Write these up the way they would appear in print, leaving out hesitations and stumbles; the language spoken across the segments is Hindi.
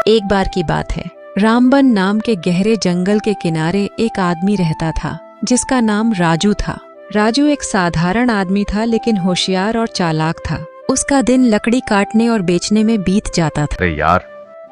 एक बार की बात है, रामबन नाम के गहरे जंगल के किनारे एक आदमी रहता था जिसका नाम राजू था। राजू एक साधारण आदमी था लेकिन होशियार और चालाक था। उसका दिन लकड़ी काटने और बेचने में बीत जाता था। अरे यार,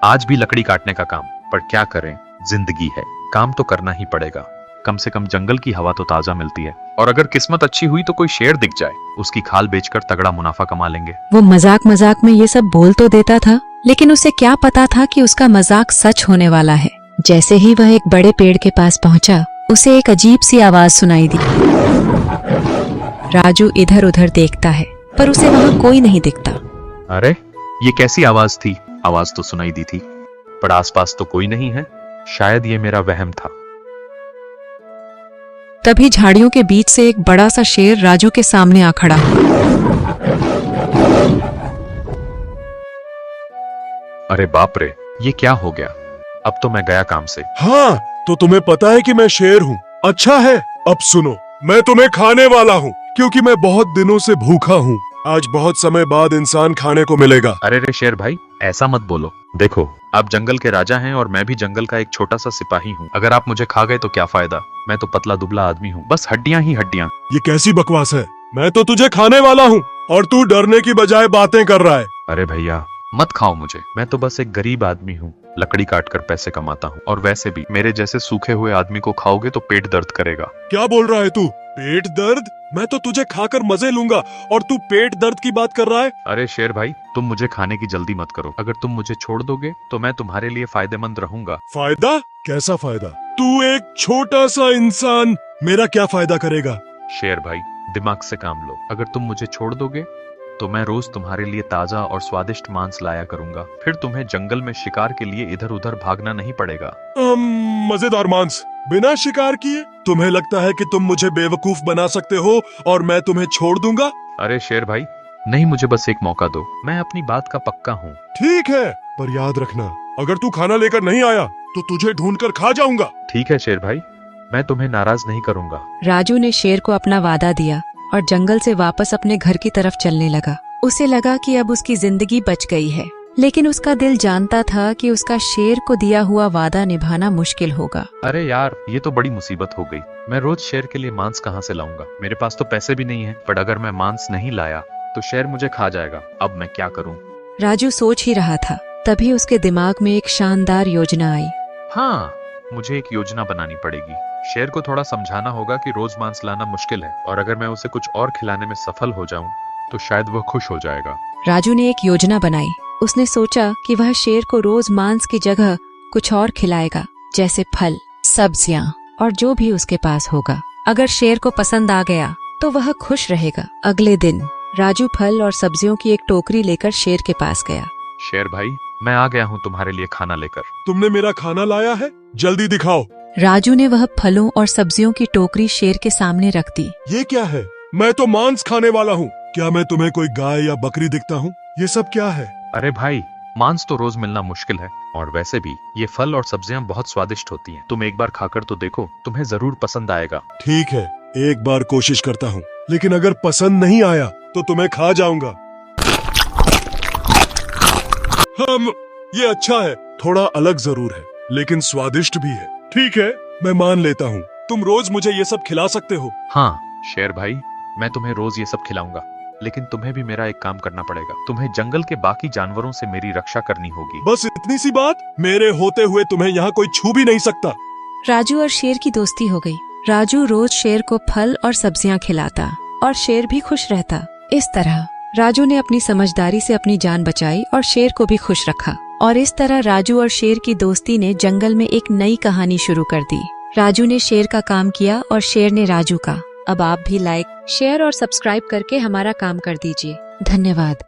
आज भी लकड़ी काटने का काम, पर क्या करें, जिंदगी है, काम तो करना ही पड़ेगा। कम से कम जंगल की हवा तो ताजा मिलती है, और अगर किस्मत अच्छी हुई तो कोई शेर दिख जाए, उसकी खाल बेचकर तगड़ा मुनाफा कमा लेंगे। वो मजाक मजाक में ये सब बोल तो देता था, लेकिन उसे क्या पता था कि उसका मजाक सच होने वाला है। जैसे ही वह एक बड़े पेड़ के पास पहुंचा, उसे एक अजीब सी आवाज सुनाई दी। राजू इधर उधर देखता है, पर उसे वहाँ कोई नहीं दिखता। अरे, ये कैसी आवाज थी? आवाज तो सुनाई दी थी, पर आसपास तो कोई नहीं है। शायद ये मेरा वहम था। तभी झाड़ियों के बीच से एक बड़ा सा शेर राजू के सामने आ खड़ा। अरे बाप रे, ये क्या हो गया? अब तो मैं गया काम से। हाँ, तो तुम्हें पता है कि मैं शेर हूँ। अच्छा है, अब सुनो, मैं तुम्हें खाने वाला हूँ, क्योंकि मैं बहुत दिनों से भूखा हूँ। आज बहुत समय बाद इंसान खाने को मिलेगा। अरे रे शेर भाई, ऐसा मत बोलो। देखो, आप जंगल के राजा हैं और मैं भी जंगल का एक छोटा सा सिपाही हूँ। अगर आप मुझे खा गए तो क्या फायदा? मैं तो पतला दुबला आदमी हूँ, बस हड्डियाँ ही हड्डियाँ। ये कैसी बकवास है? मैं तो तुझे खाने वाला हूँ और तू डरने की बजाय बातें कर रहा है। अरे भैया, मत खाओ मुझे। मैं तो बस एक गरीब आदमी हूँ, लकड़ी काट कर पैसे कमाता हूँ। और वैसे भी मेरे जैसे सूखे हुए आदमी को खाओगे तो पेट दर्द करेगा। क्या बोल रहा है तू? पेट दर्द? मैं तो तुझे खाकर मजे लूंगा और तू पेट दर्द की बात कर रहा है? अरे शेर भाई, तुम मुझे खाने की जल्दी मत करो। अगर तुम मुझे छोड़ दोगे तो मैं तुम्हारे लिए फायदेमंद रहूंगा। फायदा? कैसा फायदा? तू एक छोटा सा इंसान मेरा क्या फायदा करेगा? शेर भाई, दिमाग से काम लो। अगर तुम मुझे छोड़ दोगे तो मैं रोज तुम्हारे लिए ताजा और स्वादिष्ट मांस लाया करूंगा। फिर तुम्हें जंगल में शिकार के लिए इधर उधर भागना नहीं पड़ेगा। मजेदार मांस बिना शिकार किए? तुम्हें लगता है कि तुम मुझे बेवकूफ बना सकते हो और मैं तुम्हें छोड़ दूंगा? अरे शेर भाई, नहीं, मुझे बस एक मौका दो। मैं अपनी बात का पक्का हूँ। ठीक है, पर याद रखना, अगर तू खाना लेकर नहीं आया तो तुझे ढूंढ कर खा जाऊंगा। ठीक है शेर भाई, मैं तुम्हें नाराज नहीं करूंगा। राजू ने शेर को अपना वादा दिया और जंगल से वापस अपने घर की तरफ चलने लगा। उसे लगा कि अब उसकी जिंदगी बच गई है, लेकिन उसका दिल जानता था कि उसका शेर को दिया हुआ वादा निभाना मुश्किल होगा। अरे यार, ये तो बड़ी मुसीबत हो गई। मैं रोज शेर के लिए मांस कहाँ से लाऊंगा? मेरे पास तो पैसे भी नहीं है। पर अगर मैं मांस नहीं लाया तो शेर मुझे खा जाएगा। अब मैं क्या करूँ? राजू सोच ही रहा था, तभी उसके दिमाग में एक शानदार योजना आई। हाँ, मुझे एक योजना बनानी पड़ेगी। शेर को थोड़ा समझाना होगा कि रोज मांस लाना मुश्किल है, और अगर मैं उसे कुछ और खिलाने में सफल हो जाऊं तो शायद वह खुश हो जाएगा। राजू ने एक योजना बनाई। उसने सोचा कि वह शेर को रोज मांस की जगह कुछ और खिलाएगा, जैसे फल, सब्जियां और जो भी उसके पास होगा। अगर शेर को पसंद आ गया तो वह खुश रहेगा। अगले दिन राजू फल और सब्जियों की एक टोकरी लेकर शेर के पास गया। शेर भाई, मैं आ गया हूँ तुम्हारे लिए खाना लेकर। तुमने मेरा खाना लाया है? जल्दी दिखाओ। राजू ने वह फलों और सब्जियों की टोकरी शेर के सामने रख दी। ये क्या है? मैं तो मांस खाने वाला हूँ। क्या मैं तुम्हें कोई गाय या बकरी दिखता हूँ? ये सब क्या है? अरे भाई, मांस तो रोज मिलना मुश्किल है, और वैसे भी ये फल और सब्जियां बहुत स्वादिष्ट होती हैं। तुम एक बार खाकर तो देखो, तुम्हें जरूर पसंद आएगा। ठीक है, एक बार कोशिश करता हूँ, लेकिन अगर पसंद नहीं आया तो तुम्हें खा जाऊंगा। ये अच्छा है, थोड़ा अलग जरूर है, लेकिन स्वादिष्ट भी है। ठीक है, मैं मान लेता हूँ। तुम रोज मुझे ये सब खिला सकते हो? हाँ शेर भाई, मैं तुम्हें रोज ये सब खिलाऊंगा, लेकिन तुम्हें भी मेरा एक काम करना पड़ेगा। तुम्हें जंगल के बाकी जानवरों से मेरी रक्षा करनी होगी। बस इतनी सी बात? मेरे होते हुए तुम्हें यहाँ कोई छू भी नहीं सकता। राजू और शेर की दोस्ती हो गई। राजू रोज शेर को फल और सब्जियां खिलाता और शेर भी खुश रहता। इस तरह राजू ने अपनी समझदारी से अपनी जान बचाई और शेर को भी खुश रखा। और इस तरह राजू और शेर की दोस्ती ने जंगल में एक नई कहानी शुरू कर दी। राजू ने शेर का काम किया और शेर ने राजू का। अब आप भी लाइक, शेयर और सब्सक्राइब करके हमारा काम कर दीजिए। धन्यवाद।